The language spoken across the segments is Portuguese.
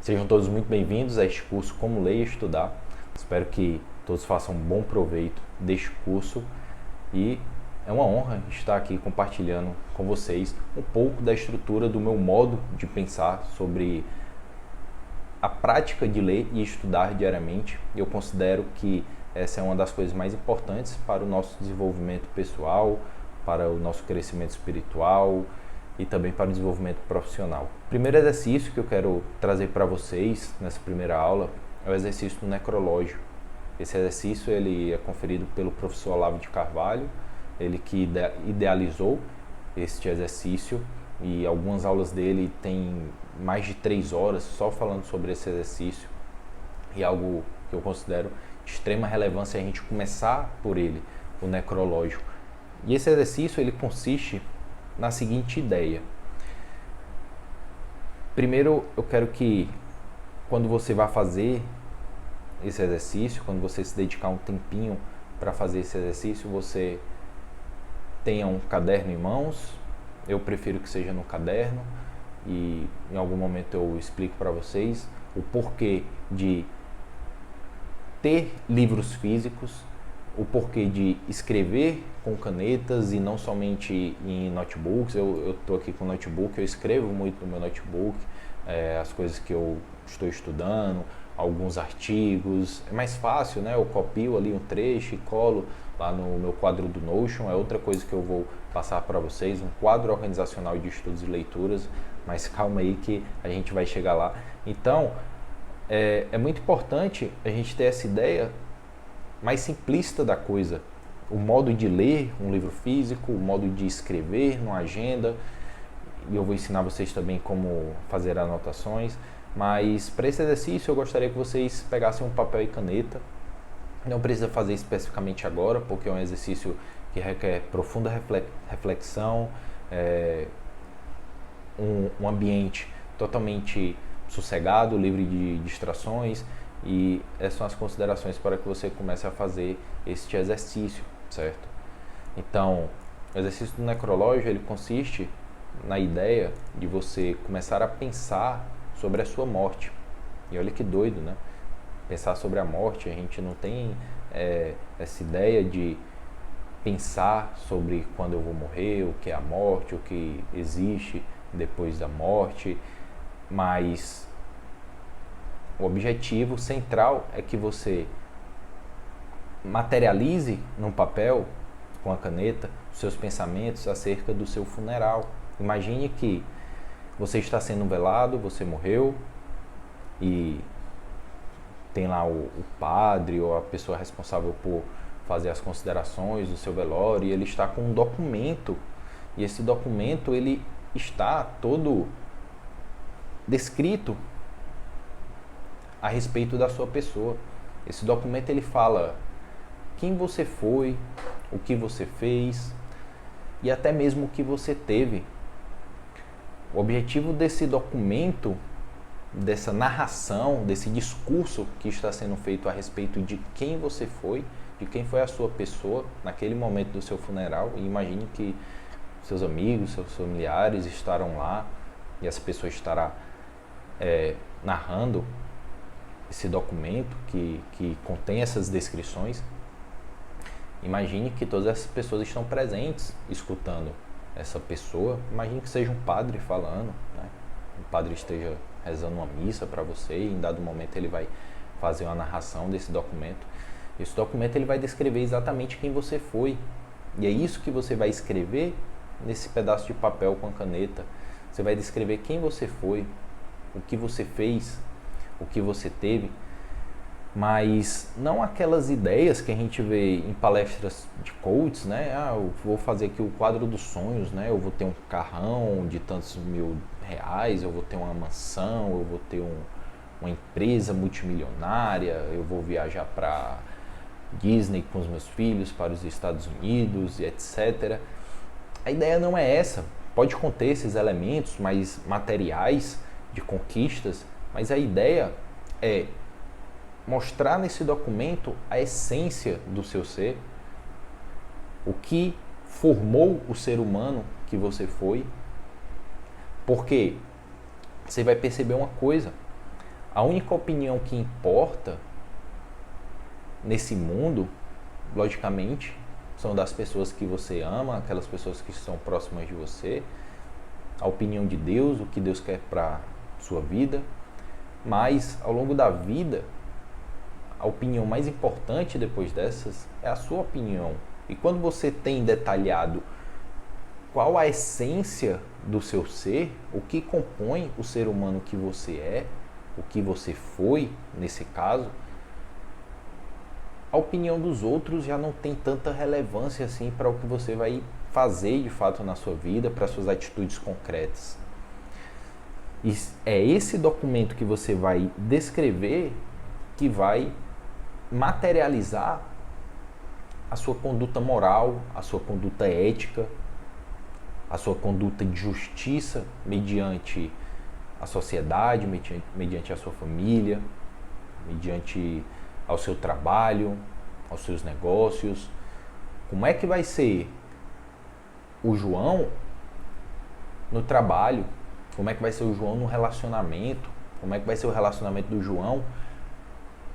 Sejam todos muito bem-vindos a este curso Como Ler e Estudar. Espero que todos façam um bom proveito deste curso e é uma honra estar aqui compartilhando com vocês um pouco da estrutura do meu modo de pensar sobre a prática de ler e estudar diariamente. Eu considero que essa é uma das coisas mais importantes para o nosso desenvolvimento pessoal, para o nosso crescimento espiritual e também para o desenvolvimento profissional. O primeiro exercício que eu quero trazer para vocês nessa primeira aula é o exercício do necrológio. Esse exercício ele é conferido pelo professor Olavo de Carvalho, ele que idealizou este exercício, e algumas aulas dele têm mais de 3 horas só falando sobre esse exercício, e algo que eu considero de extrema relevância é a gente começar por ele, o necrológio. E esse exercício ele consiste na seguinte ideia. Primeiro, eu quero que quando você vai fazer esse exercício, quando você se dedicar um tempinho para fazer esse exercício, você tenha um caderno em mãos. Eu prefiro que seja no caderno, e em algum momento eu explico para vocês o porquê de ter livros físicos, o porquê de escrever com canetas e não somente em notebooks. Eu estou aqui com notebook, eu escrevo muito no meu notebook, as coisas que eu estou estudando, alguns artigos. É mais fácil, né? Eu copio ali um trecho e colo lá no meu quadro do Notion. É outra coisa que eu vou passar para vocês, um quadro organizacional de estudos e leituras, mas calma aí que a gente vai chegar lá. Então, é muito importante a gente ter essa ideia mais simplista da coisa, o modo de ler um livro físico, o modo de escrever numa agenda, e eu vou ensinar vocês também como fazer anotações. Mas para esse exercício eu gostaria que vocês pegassem um papel e caneta. Não precisa fazer especificamente agora, porque é um exercício que requer profunda reflexão, um ambiente totalmente sossegado, livre de distrações. E essas são as considerações para que você comece a fazer este exercício, certo? Então, o exercício do necrológio ele consiste na ideia de você começar a pensar sobre a sua morte. E olha que doido, né? Pensar sobre a morte, a gente não tem essa ideia de pensar sobre quando eu vou morrer, o que é a morte, o que existe depois da morte, mas o objetivo central é que você materialize num papel, com a caneta, os seus pensamentos acerca do seu funeral. Imagine que você está sendo velado, você morreu, e tem lá o padre ou a pessoa responsável por fazer as considerações do seu velório, e ele está com um documento, e esse documento ele está todo descrito a respeito da sua pessoa. Esse documento ele fala quem você foi, o que você fez e até mesmo o que você teve. O objetivo desse documento, dessa narração, desse discurso que está sendo feito a respeito de quem você foi, de quem foi a sua pessoa naquele momento do seu funeral, e imagine que seus amigos, seus familiares estarão lá e essa pessoa estará narrando esse documento que contém essas descrições. Imagine que todas essas pessoas estão presentes escutando essa pessoa. Imagine que seja um padre falando, né? O padre esteja rezando uma missa para você, e em dado momento ele vai fazer uma narração desse documento. Esse documento ele vai descrever exatamente quem você foi, e é isso que você vai escrever nesse pedaço de papel com a caneta. Você vai descrever quem você foi, o que você fez, o que você teve, mas não aquelas ideias que a gente vê em palestras de coaches, né? Eu vou fazer aqui o quadro dos sonhos, né? Eu vou ter um carrão de tantos mil reais, eu vou ter uma mansão, eu vou ter uma empresa multimilionária, eu vou viajar para Disney com os meus filhos, para os Estados Unidos e etc. A ideia não é essa. Pode conter esses elementos mais materiais de conquistas, mas a ideia é mostrar nesse documento a essência do seu ser, o que formou o ser humano que você foi, porque você vai perceber uma coisa: A única opinião que importa nesse mundo, logicamente, são das pessoas que você ama, aquelas pessoas que estão próximas de você, a opinião de Deus, o que Deus quer para sua vida. Mas ao longo da vida, a opinião mais importante depois dessas é a sua opinião. E quando você tem detalhado qual a essência do seu ser, o que compõe o ser humano que você é, o que você foi nesse caso, a opinião dos outros já não tem tanta relevância assim para o que você vai fazer de fato na sua vida, para suas atitudes concretas. E é esse documento que você vai descrever que vai materializar a sua conduta moral, a sua conduta ética, a sua conduta de justiça mediante a sociedade, mediante a sua família, mediante ao seu trabalho, aos seus negócios. Como é que vai ser o João no trabalho? Como é que vai ser o João no relacionamento? Como é que vai ser o relacionamento do João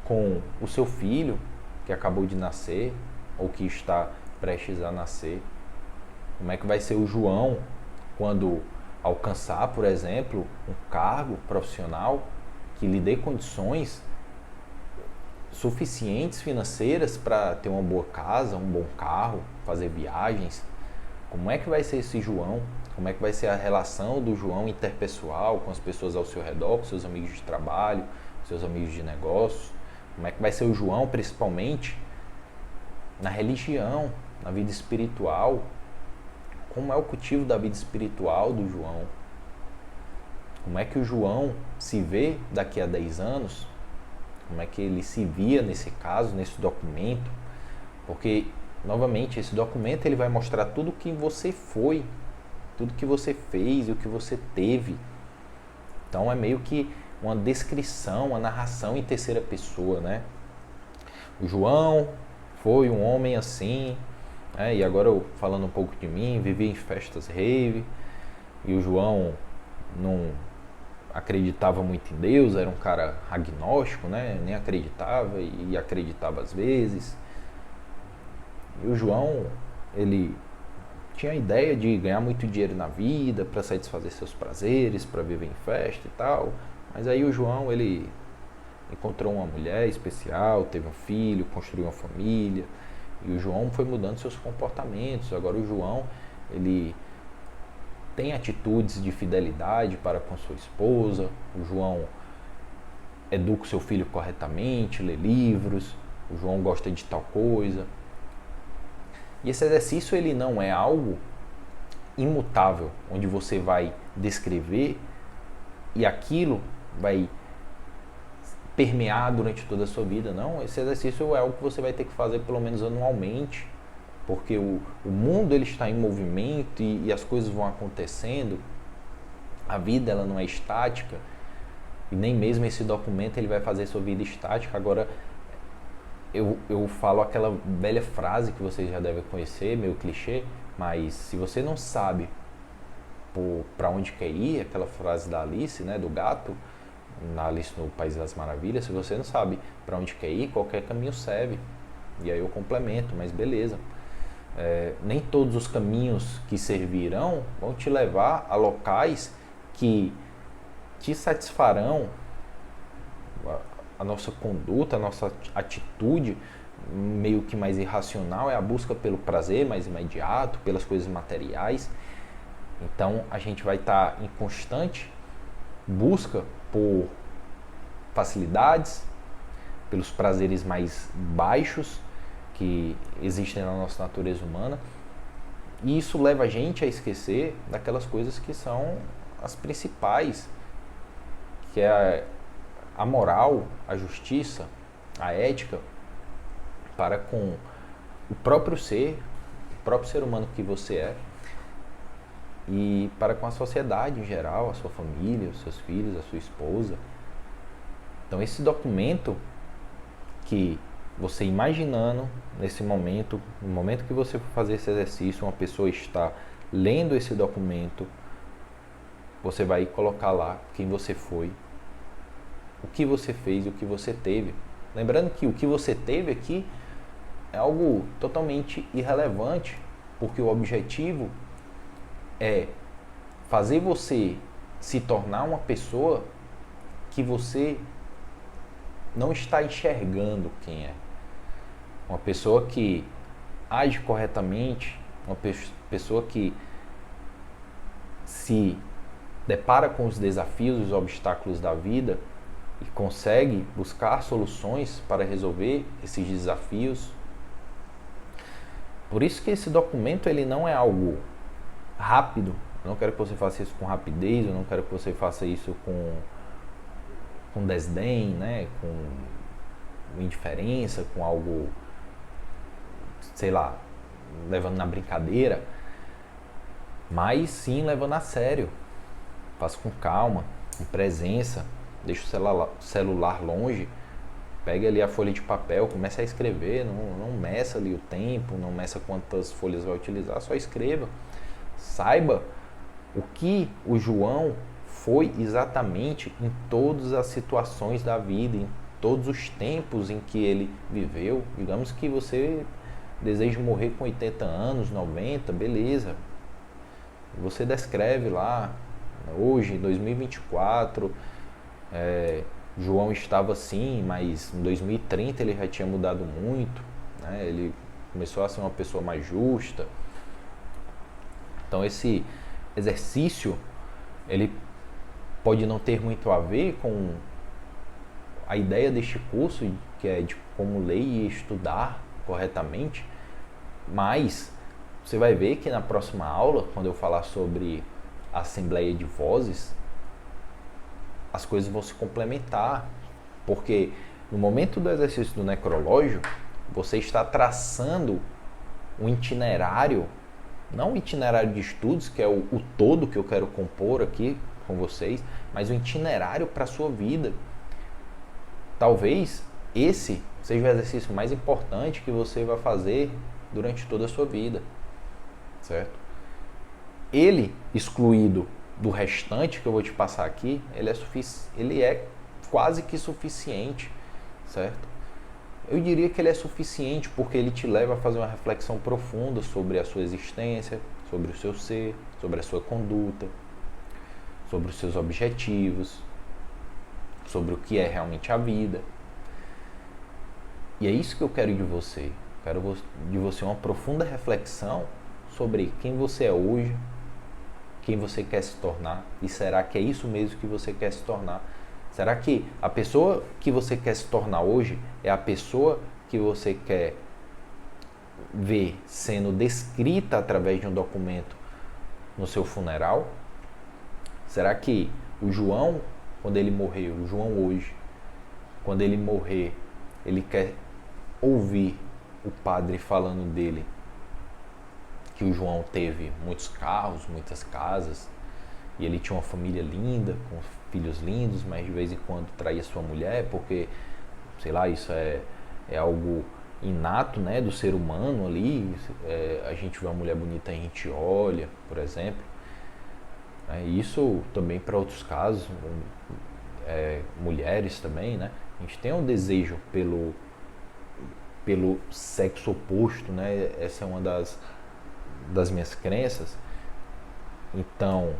com o seu filho que acabou de nascer ou que está prestes a nascer? Como é que vai ser o João quando alcançar, por exemplo, um cargo profissional que lhe dê condições suficientes financeiras para ter uma boa casa, um bom carro, fazer viagens? Como é que vai ser esse João? Como é que vai ser a relação do João interpessoal com as pessoas ao seu redor, com seus amigos de trabalho, seus amigos de negócios? Como é que vai ser o João, principalmente, na religião, na vida espiritual? Como é o cultivo da vida espiritual do João? Como é que o João se vê daqui a 10 anos? Como é que ele se via nesse caso, nesse documento? Porque, novamente, esse documento ele vai mostrar tudo o que você foi, tudo que você fez e o que você teve. Então é meio que uma descrição, uma narração em terceira pessoa, né? O João foi um homem assim, e agora eu falando um pouco de mim, vivi em festas rave, e o João não acreditava muito em Deus, era um cara agnóstico, né? Nem acreditava e acreditava às vezes. E o João, ele tinha a ideia de ganhar muito dinheiro na vida, para satisfazer seus prazeres, para viver em festa e tal. Mas aí o João, ele encontrou uma mulher especial, teve um filho, construiu uma família. E o João foi mudando seus comportamentos. Agora o João, ele tem atitudes de fidelidade para com sua esposa. O João educa o seu filho corretamente, lê livros. O João gosta de tal coisa. E esse exercício ele não é algo imutável, onde você vai descrever e aquilo vai permear durante toda a sua vida. Não, esse exercício é algo que você vai ter que fazer pelo menos anualmente, porque o mundo ele está em movimento e as coisas vão acontecendo. A vida ela não é estática e nem mesmo esse documento ele vai fazer sua vida estática. Agora, eu falo aquela velha frase que vocês já devem conhecer, meio clichê, mas se você não sabe para onde quer ir, aquela frase da Alice, né, do gato, na Alice no País das Maravilhas, se você não sabe para onde quer ir, qualquer caminho serve. E aí eu complemento, mas beleza. Nem todos os caminhos que servirão vão te levar a locais que te satisfarão. A nossa conduta, a nossa atitude meio que mais irracional é a busca pelo prazer mais imediato, pelas coisas materiais. Então a gente vai estar em constante busca por facilidades, pelos prazeres mais baixos que existem na nossa natureza humana. E isso leva a gente a esquecer daquelas coisas que são as principais, que é a moral, a justiça, a ética para com o próprio ser humano que você é e para com a sociedade em geral, a sua família, os seus filhos, a sua esposa. Então esse documento que você imaginando nesse momento, no momento que você for fazer esse exercício, uma pessoa está lendo esse documento, você vai colocar lá quem você foi, o que você fez e o que você teve. Lembrando que o que você teve aqui é algo totalmente irrelevante, porque o objetivo é fazer você se tornar uma pessoa que você não está enxergando quem é. Uma pessoa que age corretamente, uma pessoa que se depara com os desafios e os obstáculos da vida e consegue buscar soluções para resolver esses desafios. Por isso que esse documento ele não é algo rápido. Eu não quero que você faça isso com rapidez, eu não quero que você faça isso com desdém, né? Com indiferença, com algo, sei lá, levando na brincadeira, mas sim levando a sério. Faça com calma, com presença, deixa o celular longe, pegue ali a folha de papel, comece a escrever, não meça ali o tempo, não meça quantas folhas vai utilizar, só escreva. Saiba o que o João foi exatamente em todas as situações da vida, em todos os tempos em que ele viveu. Digamos que você deseja morrer com 80 anos, 90, beleza. Você descreve lá, hoje, em 2024, João estava assim, mas em 2030 ele já tinha mudado muito, né? Ele começou a ser uma pessoa mais justa. Então esse exercício, ele pode não ter muito a ver com a ideia deste curso, que é de como ler e estudar corretamente, mas você vai ver que na próxima aula, quando eu falar sobre a assembleia de vozes, as coisas vão se complementar, porque no momento do exercício do necrológio, você está traçando um itinerário, não um itinerário de estudos, que é o todo que eu quero compor aqui com vocês, mas um itinerário para a sua vida. Talvez esse seja o exercício mais importante que você vai fazer durante toda a sua vida, certo? Ele, excluído do restante que eu vou te passar aqui, ele é quase que suficiente, certo? Eu diria que ele é suficiente porque ele te leva a fazer uma reflexão profunda sobre a sua existência, sobre o seu ser, sobre a sua conduta, sobre os seus objetivos, sobre o que é realmente a vida. E é isso que eu quero de você. Quero de você uma profunda reflexão sobre quem você é hoje, quem você quer se tornar, e será que é isso mesmo que você quer se tornar? Será que a pessoa que você quer se tornar hoje é a pessoa que você quer ver sendo descrita através de um documento no seu funeral? Será que o João, quando ele morreu, o João hoje, quando ele morrer, ele quer ouvir o padre falando dele, que o João teve muitos carros, muitas casas, e ele tinha uma família linda, com filhos lindos, mas de vez em quando traía sua mulher, porque, sei lá, isso é algo inato, né, do ser humano ali. A gente vê uma mulher bonita, a gente olha, por exemplo. Isso também para outros casos, mulheres também, né? A gente tem um desejo pelo sexo oposto, né? Essa é uma das minhas crenças. Então,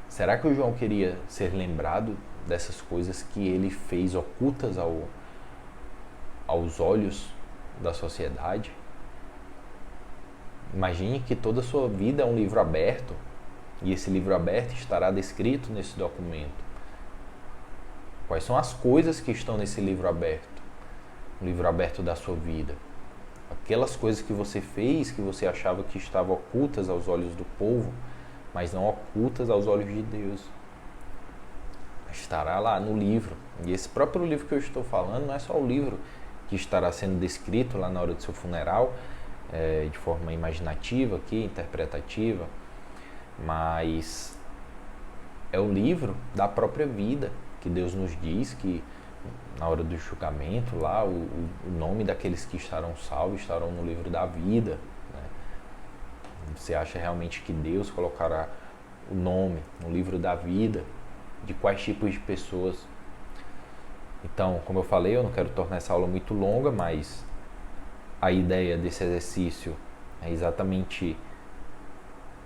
será que o João queria ser lembrado dessas coisas que ele fez ocultas aos olhos da sociedade? Imagine que toda a sua vida é um livro aberto, e esse livro aberto estará descrito nesse documento. Quais são as coisas que estão nesse livro aberto? O livro aberto da sua vida. Aquelas coisas que você fez, que você achava que estavam ocultas aos olhos do povo, mas não ocultas aos olhos de Deus. Estará lá no livro. E esse próprio livro que eu estou falando não é só o livro que estará sendo descrito lá na hora do seu funeral, de forma imaginativa aqui, interpretativa, mas é o livro da própria vida, que Deus nos diz que na hora do julgamento lá, o nome daqueles que estarão salvos estarão no livro da vida, né? Você acha realmente que Deus colocará o nome no livro da vida de quais tipos de pessoas. Então, como eu falei, eu não quero tornar essa aula muito longa, mas a ideia desse exercício é exatamente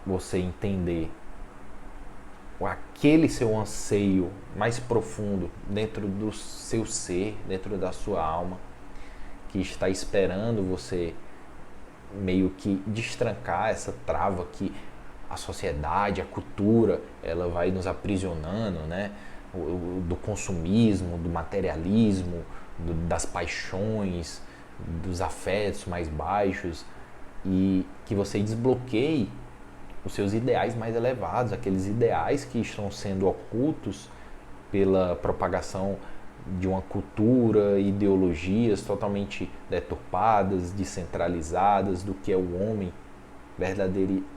você entender aquele seu anseio mais profundo dentro do seu ser, dentro da sua alma, que está esperando você meio que destrancar essa trava que a sociedade, a cultura, ela vai nos aprisionando, né? Do consumismo, do materialismo, das paixões, dos afetos mais baixos, e que você desbloqueie os seus ideais mais elevados, aqueles ideais que estão sendo ocultos pela propagação de uma cultura, ideologias totalmente deturpadas, descentralizadas do que é o homem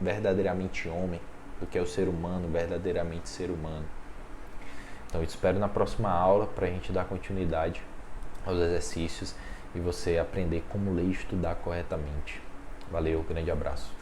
verdadeiramente homem, do que é o ser humano verdadeiramente ser humano. Então eu te espero na próxima aula para a gente dar continuidade aos exercícios e você aprender como ler e estudar corretamente. Valeu, grande abraço.